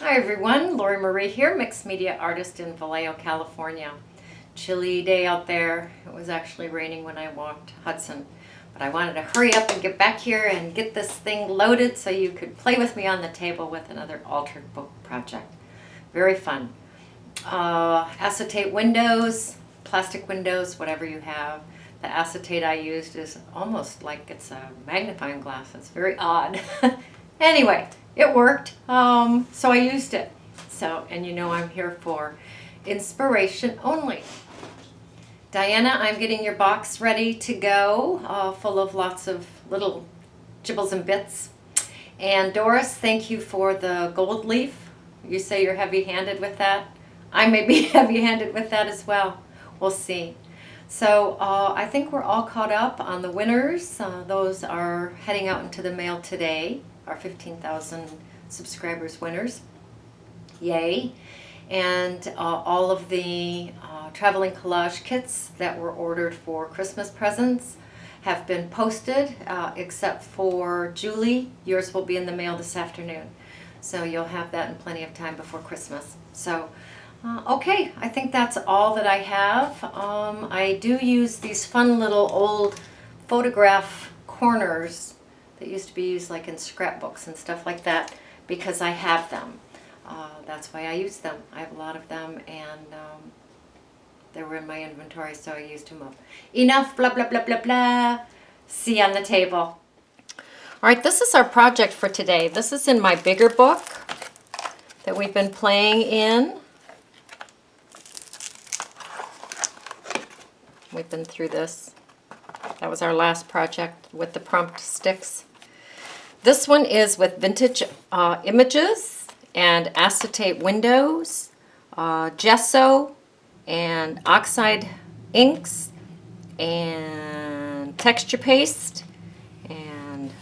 Hi everyone, Lori Marie here, mixed media artist in Vallejo, California. Chilly day out there. It was actually raining when I walked Hudson, but I wanted to hurry up and get back here and get this thing loaded so you could play with me on the table with another altered book project. Very fun. Acetate windows, plastic windows, whatever you have. The acetate I used is almost like it's a magnifying glass. It's very odd. Anyway, it worked, so I used it. And you know I'm here for inspiration only. Diana, I'm getting your box ready to go, full of lots of little gibbles and bits. And Doris, thank you for the gold leaf. You say you're heavy-handed with that. I may be heavy-handed with that as well. We'll see. So I think we're all caught up on the winners. Those are heading out into the mail today. Our 15,000 subscribers winners. Yay. And all of the traveling collage kits that were ordered for Christmas presents have been posted, except for Julie. Yours will be in the mail this afternoon. So you'll have that in plenty of time before Christmas. So, okay, I think that's all that I have. I do use these fun little old photograph corners that used to be used like in scrapbooks and stuff like that because I have them. That's why I use them. I have a lot of them, and they were in my inventory, so I used them up. Enough blah blah blah blah blah. See you on the table. All right, this is our project for today. This is in my bigger book that we've been playing in. We've been through this. That was our last project with the prompt sticks. This one is with vintage images and acetate windows, gesso, and oxide inks, and texture paste, and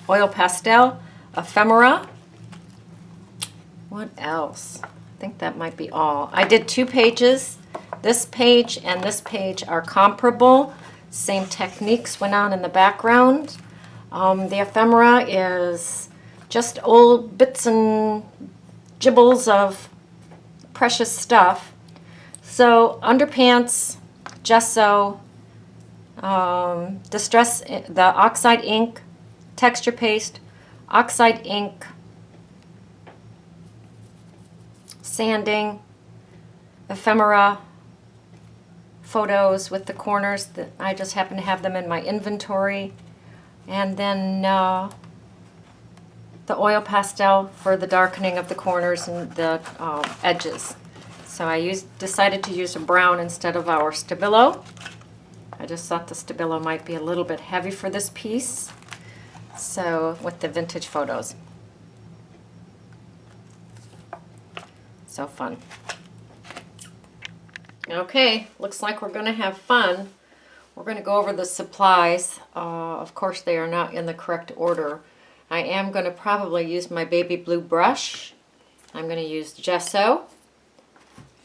oil pastel, ephemera. What else? I think that might be all. I did 2 pages. This page and this page are comparable. Same techniques went on in the background. The ephemera is just old bits and gibbles of precious stuff. So underpants, gesso, the oxide ink, texture paste, oxide ink, sanding, ephemera, photos with the corners that I just happen to have them in my inventory, and then the oil pastel for the darkening of the corners and the edges. So I decided to use a brown instead of our Stabilo. I just thought the Stabilo might be a little bit heavy for this piece. So with the vintage photos. So fun. Okay, looks like we're going to have fun. We're going to go over the supplies. Of course, they are not in the correct order. I am going to probably use my baby blue brush. I'm going to use gesso,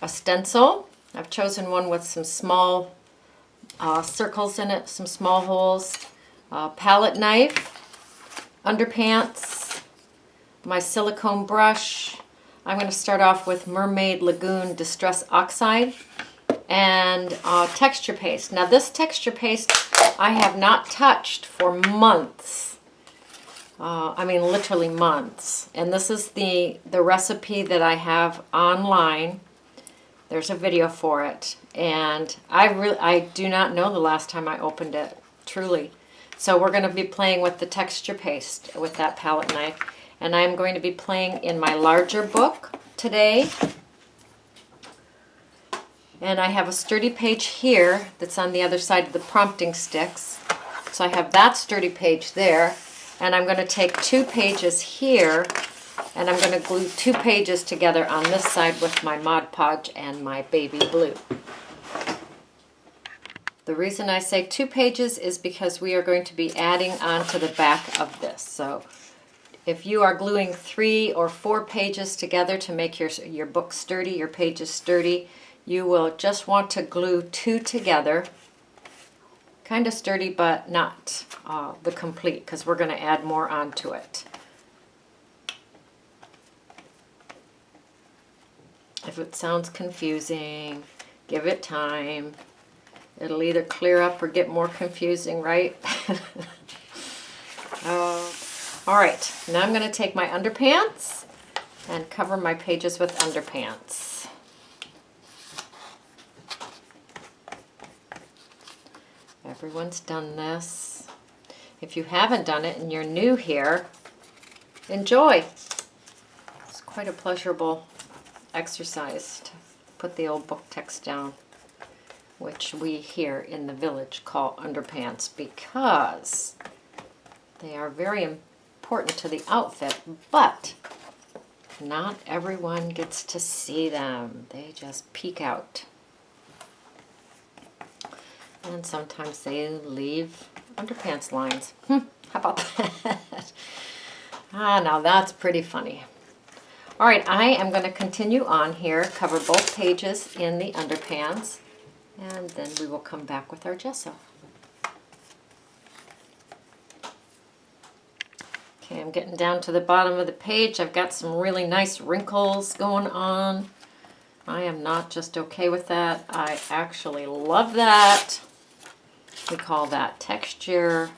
a stencil. I've chosen one with some small circles in it, some small holes, palette knife, underpants, my silicone brush. I'm going to start off with Mermaid Lagoon Distress Oxide, and texture paste. Now this texture paste I have not touched for months. I mean literally months. And this is the recipe that I have online. There's a video for it. And I do not know the last time I opened it, truly. So we're going to be playing with the texture paste with that palette knife. And I'm going to be playing in my larger book today. And I have a sturdy page here that's on the other side of the prompting sticks. So I have that sturdy page there. And I'm going to take 2 pages here, and I'm going to glue 2 pages together on this side with my Mod Podge and my baby blue. The reason I say 2 pages is because we are going to be adding on to the back of this. So if you are gluing 3 or 4 pages together to make your book sturdy, your pages sturdy, you will just want to glue 2 together. Kind of sturdy, but not the complete, because we're going to add more onto it. If it sounds confusing, give it time. It'll either clear up or get more confusing, right? All right, now I'm going to take my underpants and cover my pages with underpants. Everyone's done this. If you haven't done it and you're new here, enjoy. It's quite a pleasurable exercise to put the old book text down, which we here in the village call underpants because they are very important to the outfit, but not everyone gets to see them. They just peek out. And sometimes they leave underpants lines. How about that? Now that's pretty funny. All right, I am going to continue on here, cover both pages in the underpants, and then we will come back with our gesso. Okay, I'm getting down to the bottom of the page. I've got some really nice wrinkles going on. I am not just okay with that. I actually love that. We call that texture.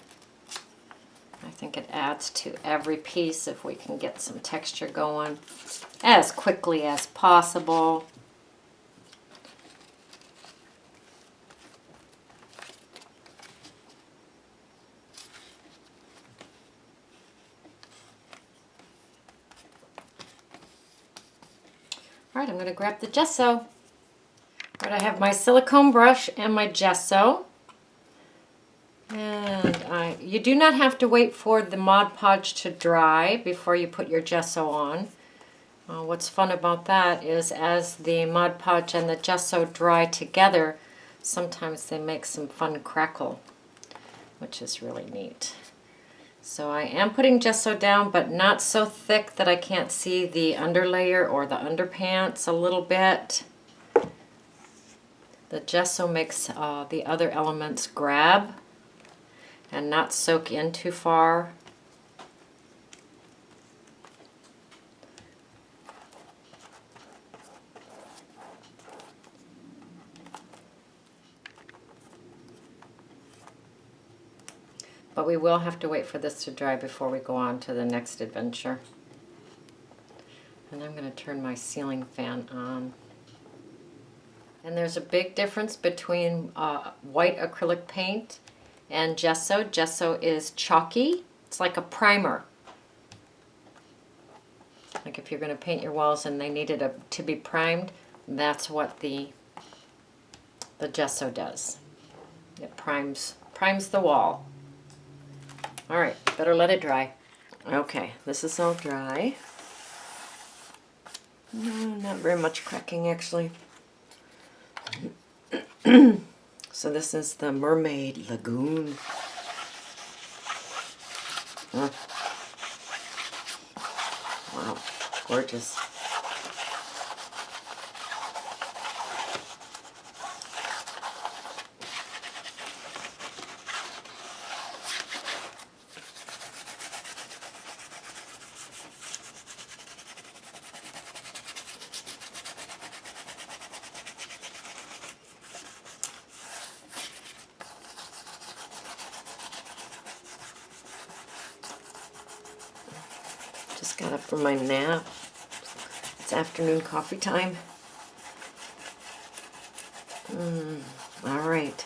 I think it adds to every piece if we can get some texture going as quickly as possible. All right, I'm going to grab the gesso. All right, I have my silicone brush and my gesso. And you do not have to wait for the Mod Podge to dry before you put your gesso on. What's fun about that is as the Mod Podge and the gesso dry together, sometimes they make some fun crackle, which is really neat. So I am putting gesso down, but not so thick that I can't see the underlayer or the underpants a little bit. The gesso makes the other elements grab and not soak in too far. But we will have to wait for this to dry before we go on to the next adventure. And I'm going to turn my ceiling fan on. And there's a big difference between white acrylic paint and gesso. Gesso is chalky. It's like a primer. Like if you're going to paint your walls and they needed to be primed, that's what the gesso does. It primes the wall. All right, better let it dry. Okay, this is all dry. Not very much cracking actually. So this is the Mermaid Lagoon. Wow, gorgeous. Just got up from my nap. It's afternoon coffee time. All right.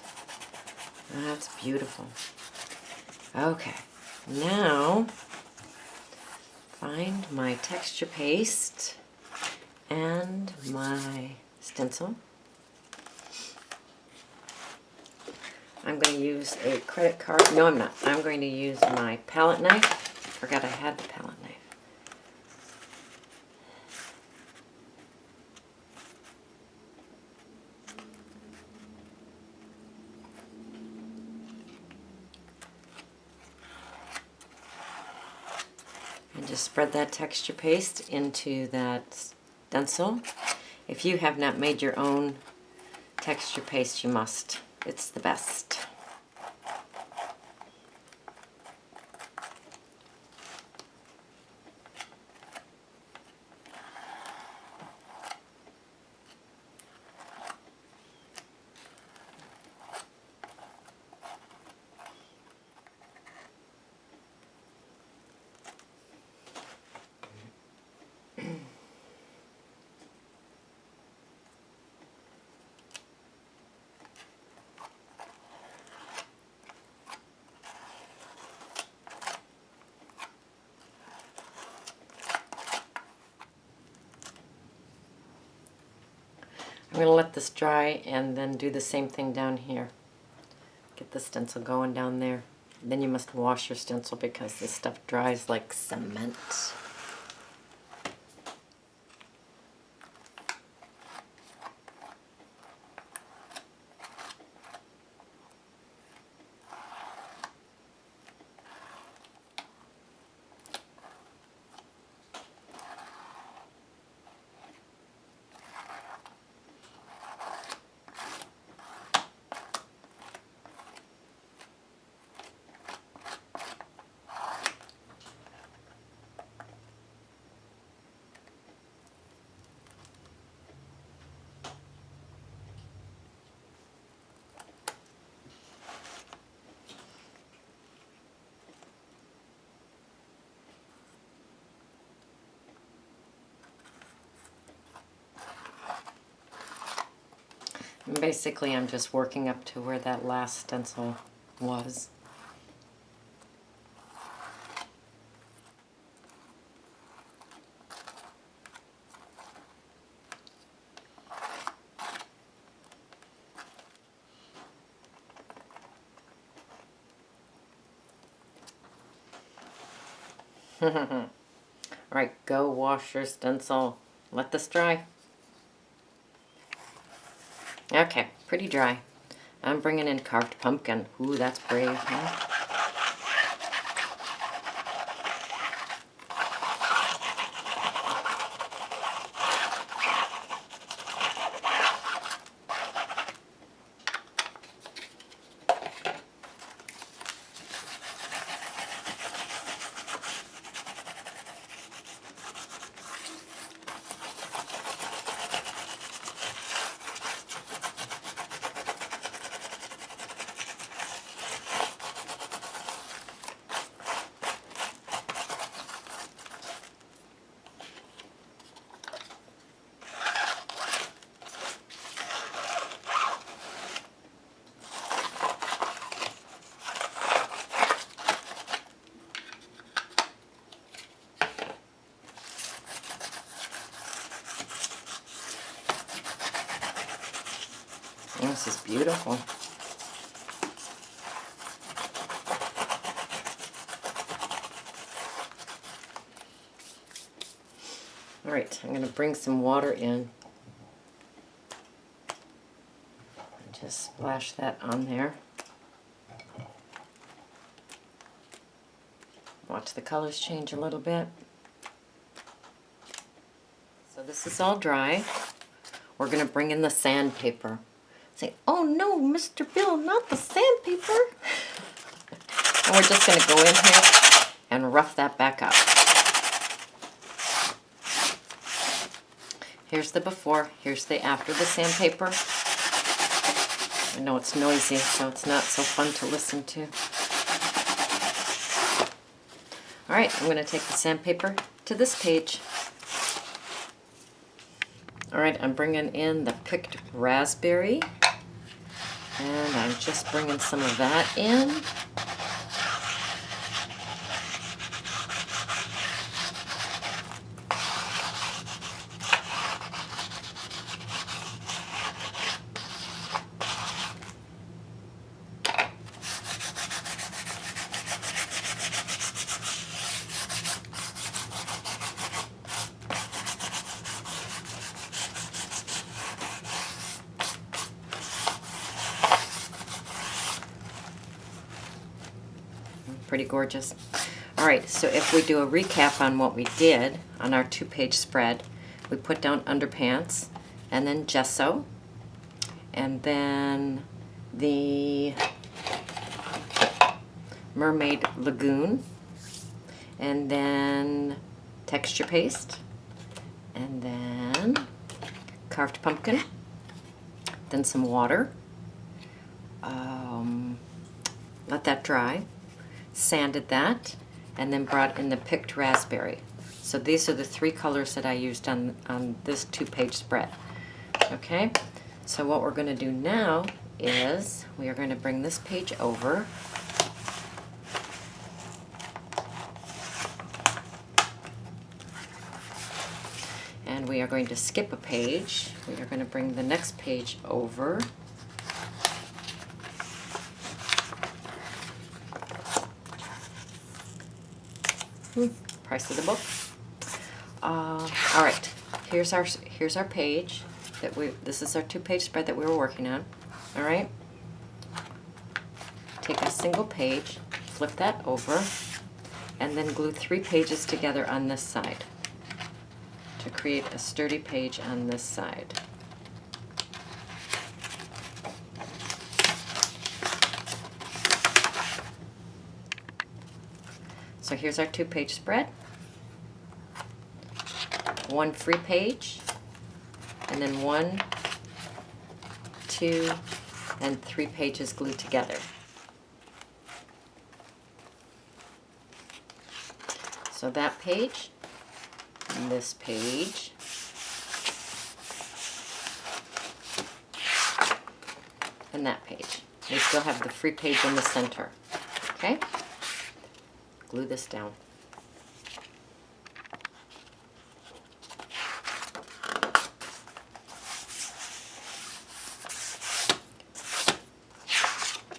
That's beautiful. Okay. Now, find my texture paste and my stencil. I'm going to use a credit card. No, I'm not. I'm going to use my palette knife. Forgot I had the palette knife. And just spread that texture paste into that stencil. If you have not made your own texture paste, you must. It's the best. going to let this dry and then do the same thing down here. Get the stencil going down there. Then you must wash your stencil because this stuff dries like cement. And basically, I'm just working up to where that last stencil was. Alright, go wash your stencil. Let this dry. Okay, pretty dry. I'm bringing in carved pumpkin. Ooh, that's brave, huh? This is beautiful. All right, I'm going to bring some water in. And just splash that on there. Watch the colors change a little bit. So this is all dry. We're going to bring in the sandpaper. Say, oh no, Mr. Bill, not the sandpaper. And we're just going to go in here and rough that back up. Here's the before, here's the after the sandpaper. I know it's noisy, so it's not so fun to listen to. All right, I'm going to take the sandpaper to this page. All right, I'm bringing in the picked raspberry. And I'm just bringing some of that in. Pretty gorgeous. All right, so if we do a recap on what we did on our 2-page spread, we put down underpants and then gesso and then the mermaid lagoon and then texture paste and then carved pumpkin, then some water, let that dry, sanded that, and then brought in the picked raspberry. So these are the 3 colors that I used on this 2-page spread. Okay, so what we're going to do now is we are going to bring this page over. And we are going to skip a page. We are going to bring the next page over. Price of the book. All right, here's our page that this is our 2-page spread that we were working on. All right, take a single page, flip that over, and then glue 3 pages together on this side to create a sturdy page on this side. So here's our 2-page spread. 1 free page, and then 1, 2, and 3 pages glued together. So that page, and this page, and that page. We still have the free page in the center. Okay? Glue this down.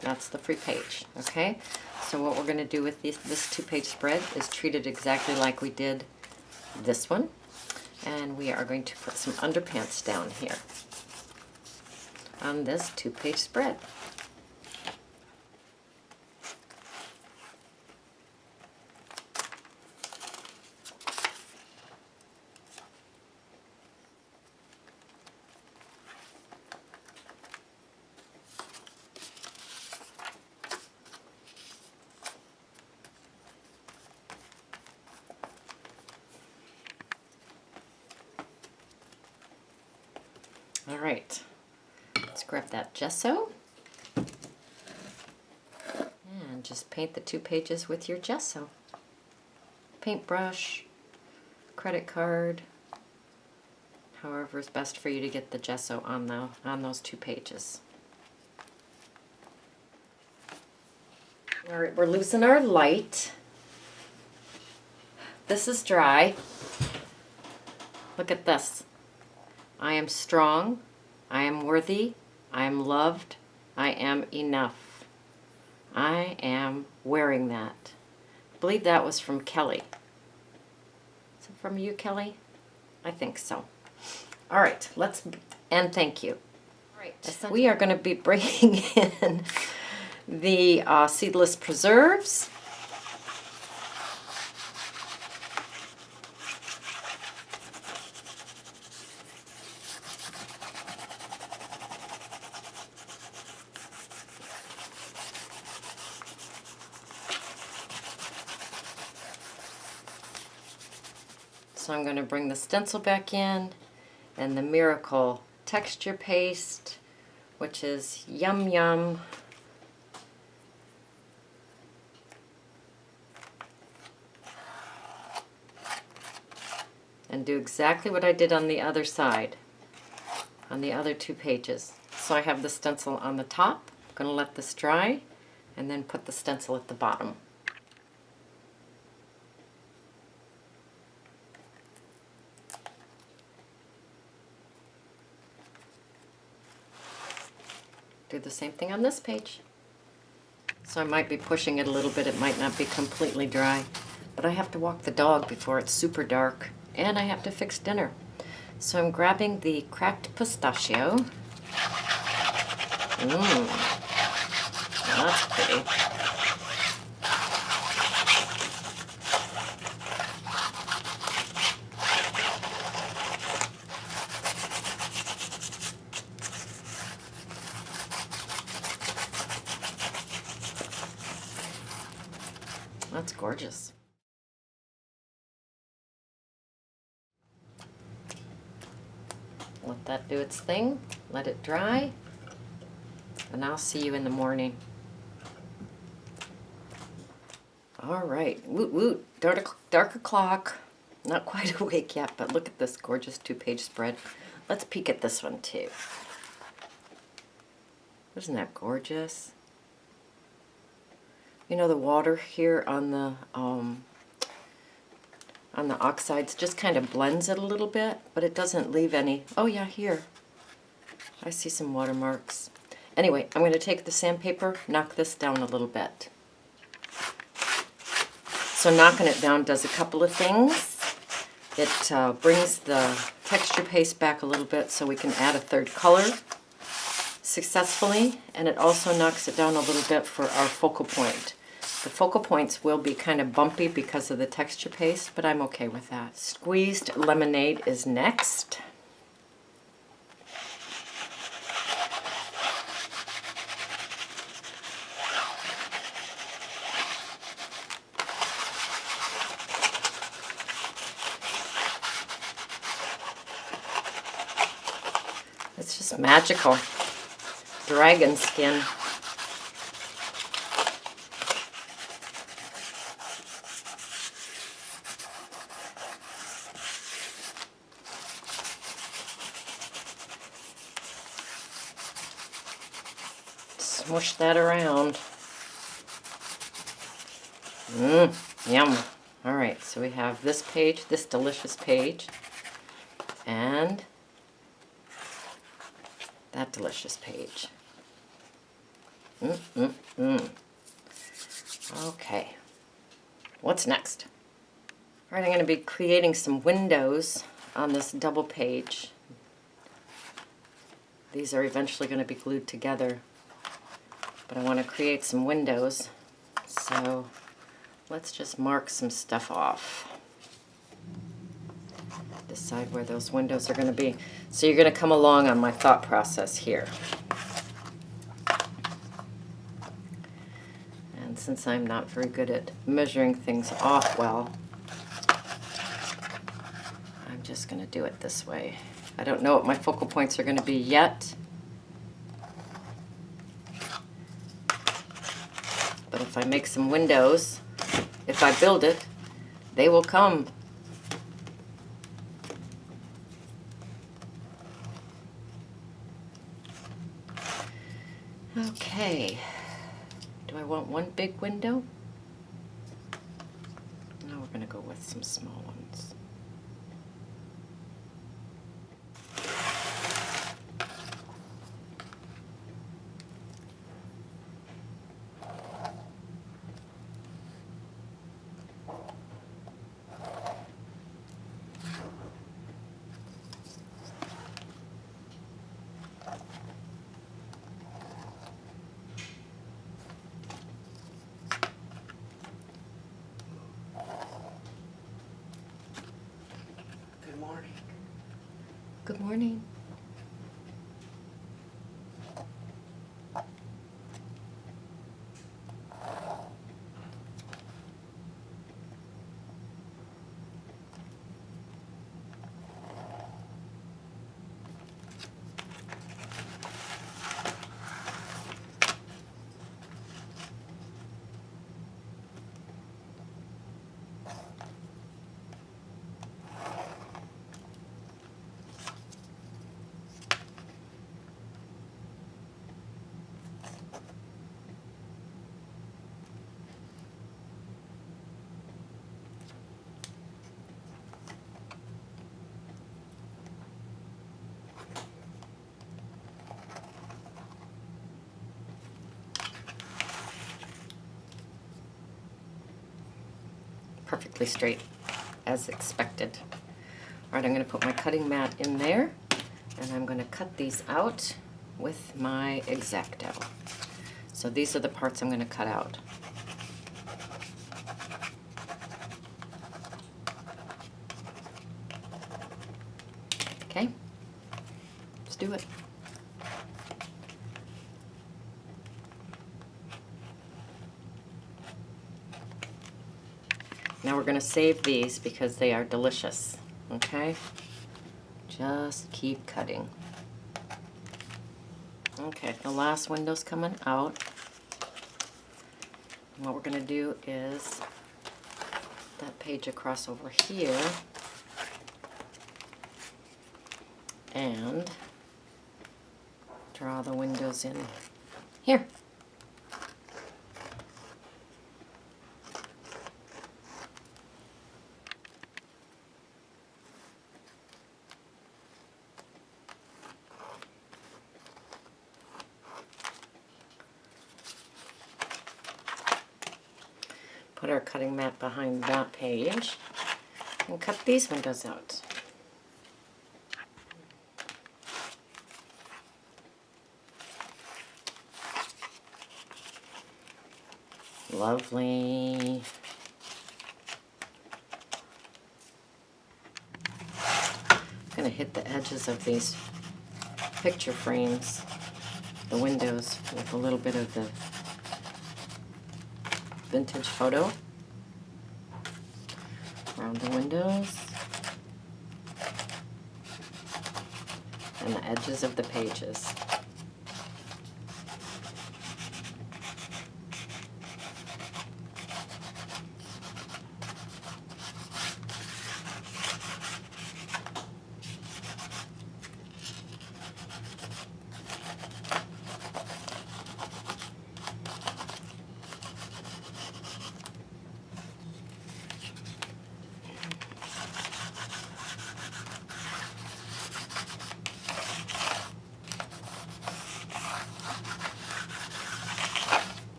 That's the free page, okay? So what we're going to do with this 2-page spread is treat it exactly like we did this one. And we are going to put some underpants down here on this 2-page spread. All right, let's grab that gesso and just paint the 2 pages with your gesso. Paintbrush, credit card, however is best for you to get the gesso on those 2 pages. All right, we're losing our light. This is dry. Look at this. I am strong, I am worthy, I am loved, I am enough. I am wearing that. I believe that was from Kelly. Is it from you, Kelly? I think so. All right, and thank you. All right, we are going to be bringing in the seedless preserves. So I'm going to bring the stencil back in and the Miracle texture paste, which is yum yum. And do exactly what I did on the other side, on the other 2 pages. So I have the stencil on the top. I'm going to let this dry and then put the stencil at the bottom. Do the same thing on this page. So I might be pushing it a little bit. It might not be completely dry, but I have to walk the dog before it's super dark, and I have to fix dinner. So I'm grabbing the cracked pistachio. That's pretty. That's gorgeous. Let that do its thing. Let it dry. And I'll see you in the morning. All right. Woot woot. Dark o'clock. Not quite awake yet, but look at this gorgeous 2-page spread. Let's peek at this one too. Isn't that gorgeous? You know, the water here on the on the oxides just kind of blends it a little bit, but it doesn't leave any. Oh yeah, here. I see some watermarks. Anyway, I'm going to take the sandpaper, knock this down a little bit. So knocking it down does a couple of things. It brings the texture paste back a little bit so we can add a third color successfully, and it also knocks it down a little bit for our focal point. The focal points will be kind of bumpy because of the texture paste, but I'm okay with that. Squeezed lemonade is next. It's just magical. Dragon skin. Smush that around. Yum. All right, so we have this page, this delicious page, and that delicious page. Okay, what's next? All right, I'm going to be creating some windows on this double page. These are eventually going to be glued together, but I want to create some windows, so let's just mark some stuff off. Decide where those windows are going to be. So you're going to come along on my thought process here. And since I'm not very good at measuring things off well, I'm just going to do it this way. I don't know what my focal points are going to be yet, but if I make some windows, if I build it, they will come. Okay, do I want one big window? No, we're going to go with some small ones. Good morning. Perfectly straight, as expected. All right, I'm going to put my cutting mat in there, and I'm going to cut these out with my X-Acto. So these are the parts I'm going to cut out. Okay, let's do it. Now we're going to save these because they are delicious, okay? Just keep cutting. Okay, the last window's coming out. And what we're going to do is that page across over here and draw the windows in here. put our cutting mat behind that page and cut these windows out. Lovely. I'm going to hit the edges of these picture frames, the windows, with a little bit of the vintage photo around the windows and the edges of the pages.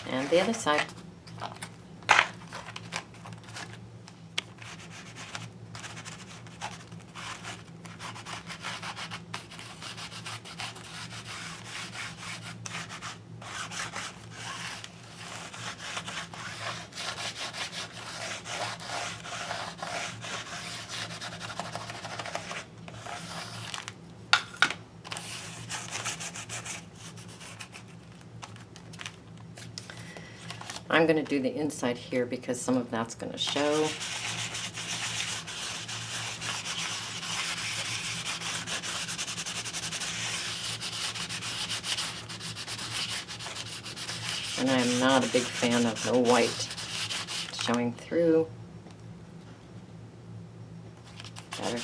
And the other side. I'm going to do the inside here because some of that's going to show. And I'm not a big fan of the white showing through. Better.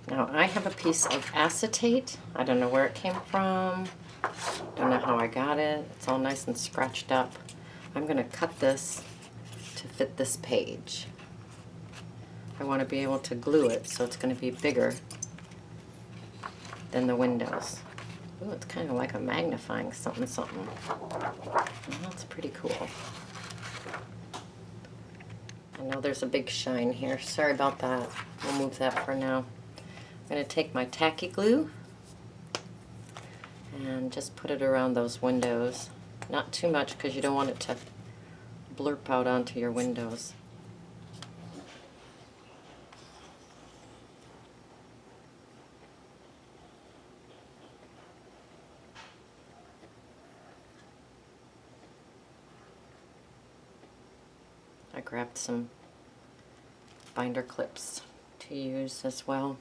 Now I have a piece of acetate. I don't know where it came from. Don't know how I got it. It's all nice and scratched up. I'm going to cut this to fit this page. I want to be able to glue it so it's going to be bigger than the windows. Ooh, it's kind of like a magnifying something something. Oh, that's pretty cool. I know there's a big shine here. Sorry about that. We'll move that for now. I'm going to take my tacky glue and just put it around those windows. Not too much because you don't want it to blurp out onto your windows. I grabbed some binder clips to use as well.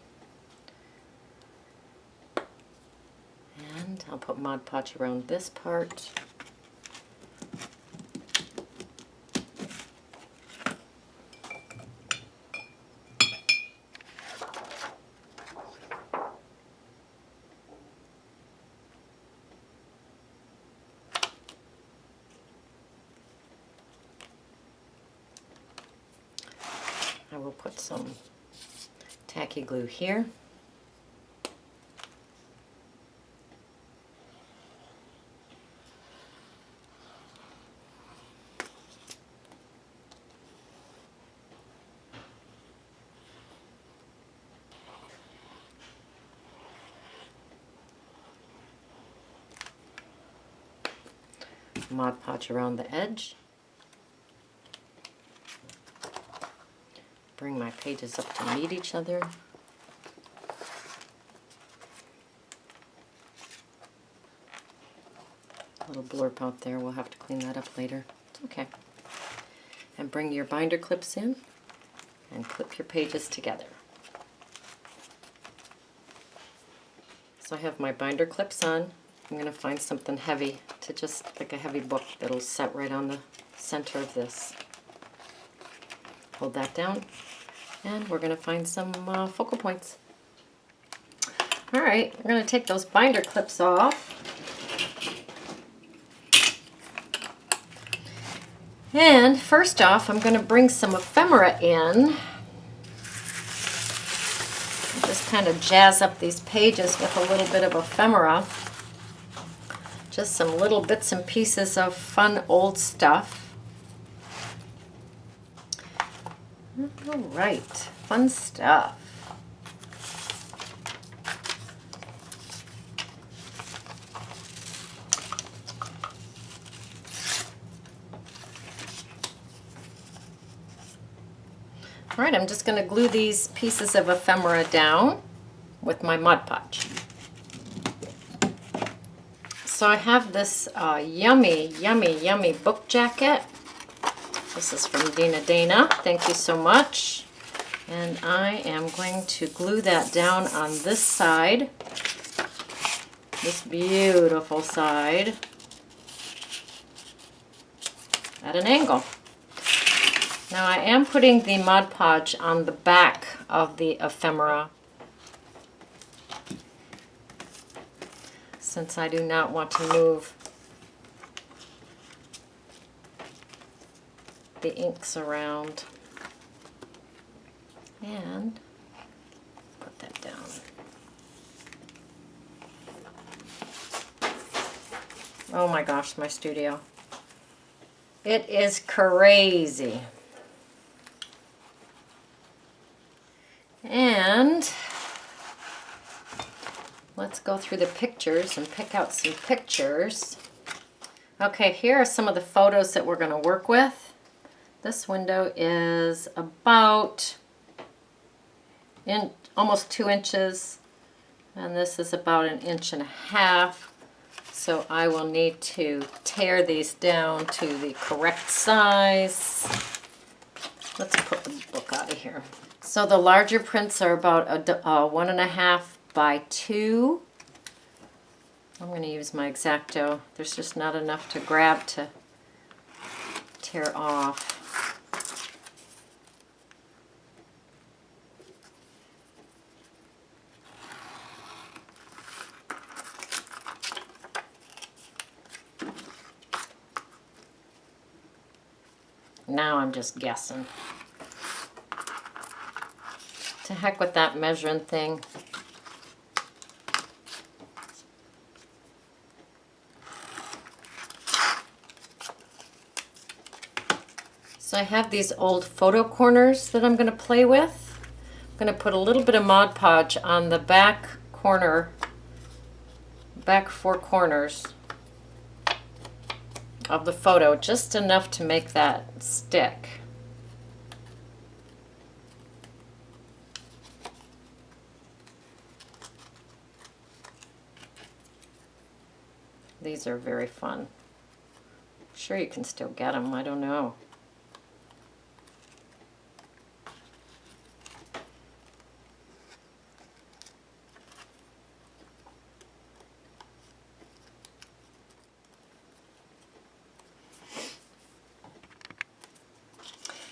And I'll put Mod Podge around this part. I will put some tacky glue here. Mod Podge around the edge. Bring my pages up to meet each other. A little blurb out there, we'll have to clean that up later. It's okay. And bring your binder clips in and clip your pages together. So I have my binder clips on. I'm going to find something heavy to just, like a heavy book that'll set right on the center of this. Hold that down, and we're going to find some focal points. Alright, we're going to take those binder clips off. And first off, I'm going to bring some ephemera in. Just kind of jazz up these pages with a little bit of ephemera. Just some little bits and pieces of fun old stuff. All right, fun stuff. All right, I'm just going to glue these pieces of ephemera down with my Mod Podge. So I have this yummy, yummy, yummy book jacket. This is from Dana. Thank you so much. And I am going to glue that down on this side, this beautiful side, at an angle. Now I am putting the Mod Podge on the back of the ephemera, since I do not want to move the inks around. And put that down. Oh my gosh, my studio. It is crazy. And let's go through the pictures and pick out some pictures. Okay, here are some of the photos that we're going to work with. This window is about almost 2 inches, and this is about 1.5 inches. So I will need to tear these down to the correct size. Let's put the book out of here. So the larger prints are about 1.5 by 2. I'm going to use my X-Acto. There's just not enough to grab to tear off. Now I'm just guessing. To heck with that measuring thing. So I have these old photo corners that I'm going to play with. I'm going to put a little bit of Mod Podge on the back corner, back 4 corners of the photo, just enough to make that stick. These are very fun. I'm sure you can still get them, I don't know.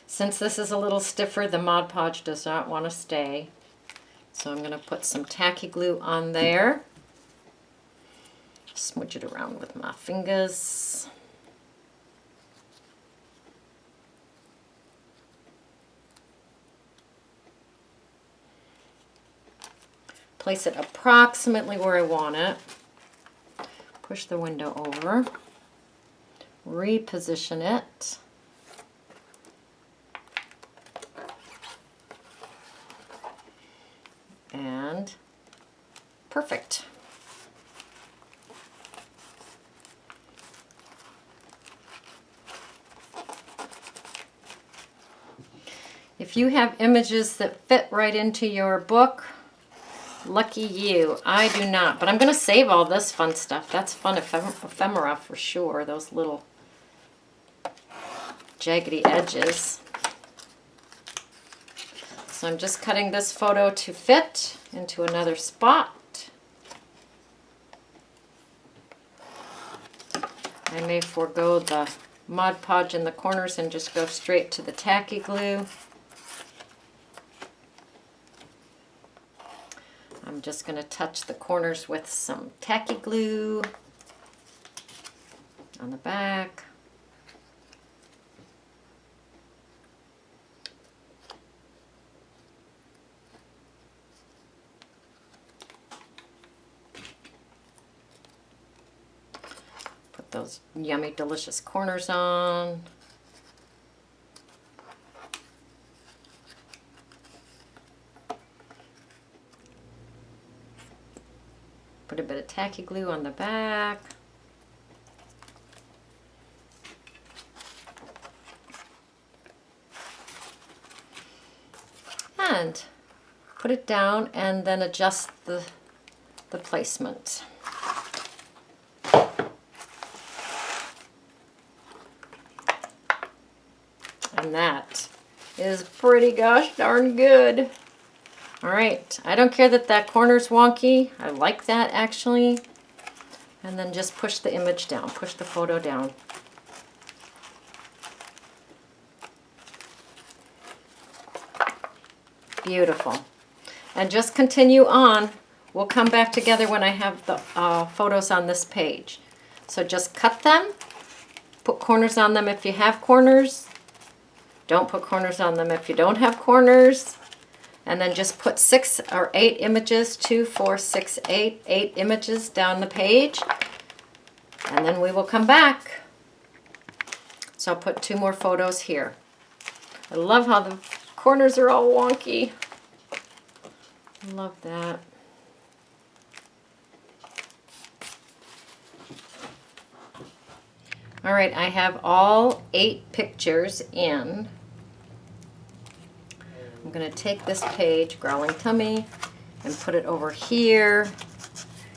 Since this is a little stiffer, the Mod Podge does not want to stay. So I'm going to put some tacky glue on there. Smudge it around with my fingers. Place it approximately where I want it. Push the window over. Reposition it. And perfect. If you have images that fit right into your book, lucky you. I do not, but I'm going to save all this fun stuff. That's fun ephemera for sure, those little jaggedy edges. So I'm just cutting this photo to fit into another spot. I may forego the Mod Podge in the corners and just go straight to the tacky glue. I'm just going to touch the corners with some tacky glue on the back. those yummy, delicious corners on. Put a bit of tacky glue on the back. And put it down and then adjust the placement. And that is pretty gosh darn good. All right, I don't care that that corner's wonky. I like that actually. And then just push the image down, push the photo down. Beautiful. And just continue on. We'll come back together when I have the photos on this page. So just cut them, put corners on them if you have corners. Don't put corners on them if you don't have corners. And then just put 6 or 8 images, 2, 4, 6, 8, 8 images down the page. And then we will come back. So I'll put 2 more photos here. I love how the corners are all wonky. I love that. All right, I have all 8 pictures in. I'm going to take this page, Growling Tummy, and put it over here.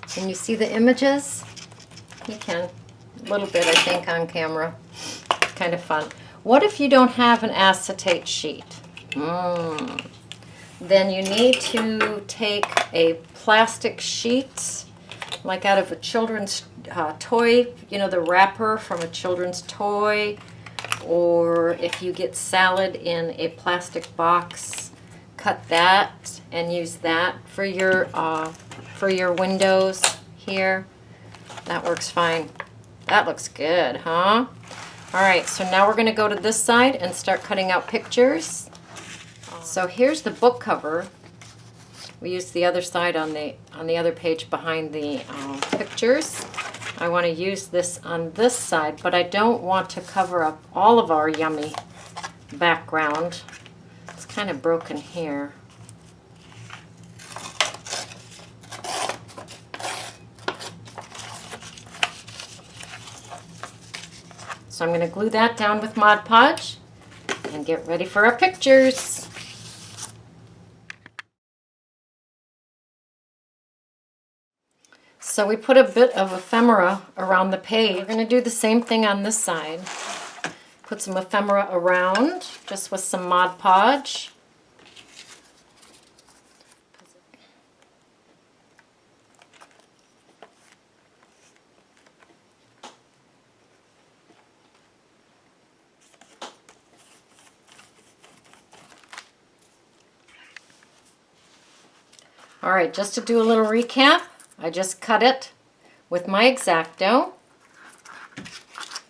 Can you see the images? You can. A little bit, I think, on camera. Kind of fun. What if you don't have an acetate sheet? Then you need to take a plastic sheet, like out of a children's toy, you know, the wrapper from a children's toy, or if you get salad in a plastic box, cut that and use that for your windows here. That works fine. That looks good, huh? All right, so now we're going to go to this side and start cutting out pictures. So here's the book cover. We used the other side on the other page behind the pictures. I want to use this on this side, but I don't want to cover up all of our yummy background. It's kind of broken here. So I'm going to glue that down with Mod Podge and get ready for our pictures. So we put a bit of ephemera around the page. We're going to do the same thing on this side. Put some ephemera around, just with some Mod Podge. All right, just to do a little recap, I just cut it with my X-Acto,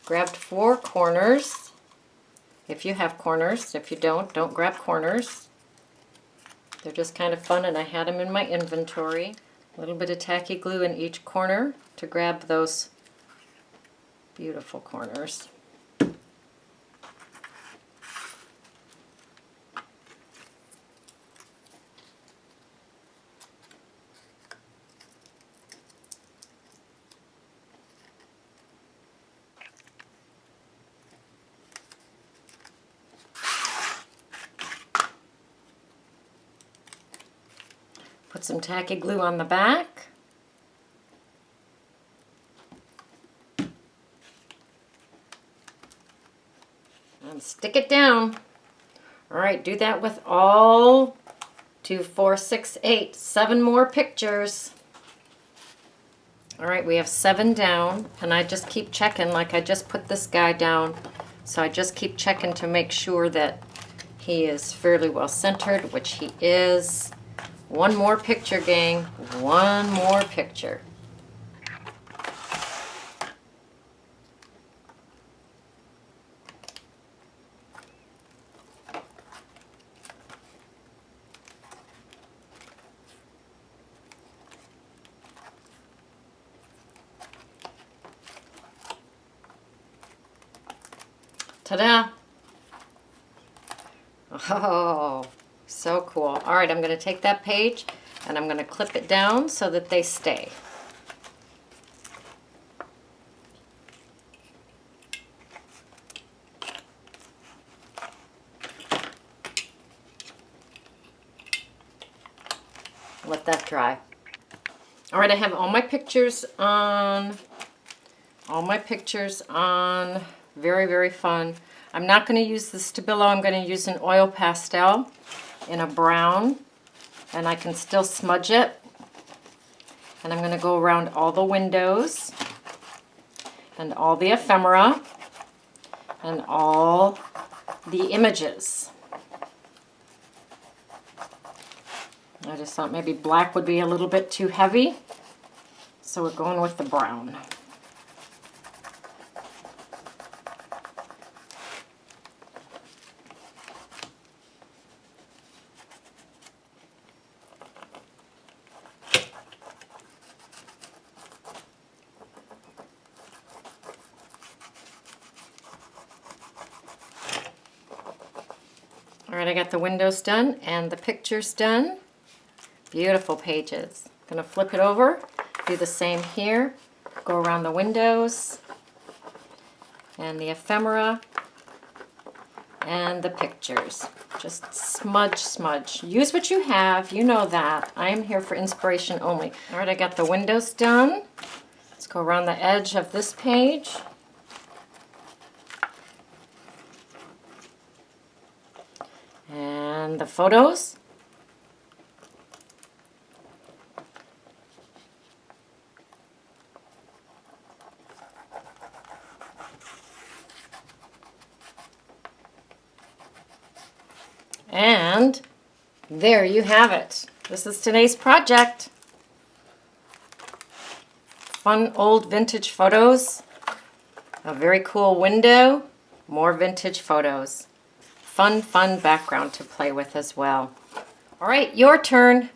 grabbed 4 corners, if you have corners. If you don't grab corners. They're just kind of fun, and I had them in my inventory. A little bit of tacky glue in each corner to grab those beautiful corners. Put some tacky glue on the back. And stick it down. All right, do that with all 2, 4, 6, 8, 7 more pictures. All right, we have 7 down, and I just keep checking, like I just put this guy down. So I just keep checking to make sure that he is fairly well centered, which he is. 1 more picture, gang. 1 more picture. Ta-da! Oh, so cool. All right, I'm going to take that page and I'm going to clip it down so that they stay. Let that dry. All right, I have all my pictures on. Very, very fun. I'm not going to use the Stabilo. I'm going to use an oil pastel in a brown, and I can still smudge it. And I'm going to go around all the windows and all the ephemera and all the images. I just thought maybe black would be a little bit too heavy, so we're going with the brown. All right, I got the windows done and the pictures done. Beautiful pages. Gonna flip it over, do the same here, go around the windows and the ephemera and the pictures. Just smudge, smudge. Use what you have, you know that. I am here for inspiration only. All right, I got the windows done. Let's go around the edge of this page. And the photos. And there you have it. This is today's project. Fun old vintage photos. A very cool window. More vintage photos. Fun, fun background to play with as well. All right, your turn.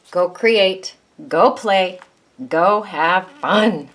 Go create, go play, go have fun.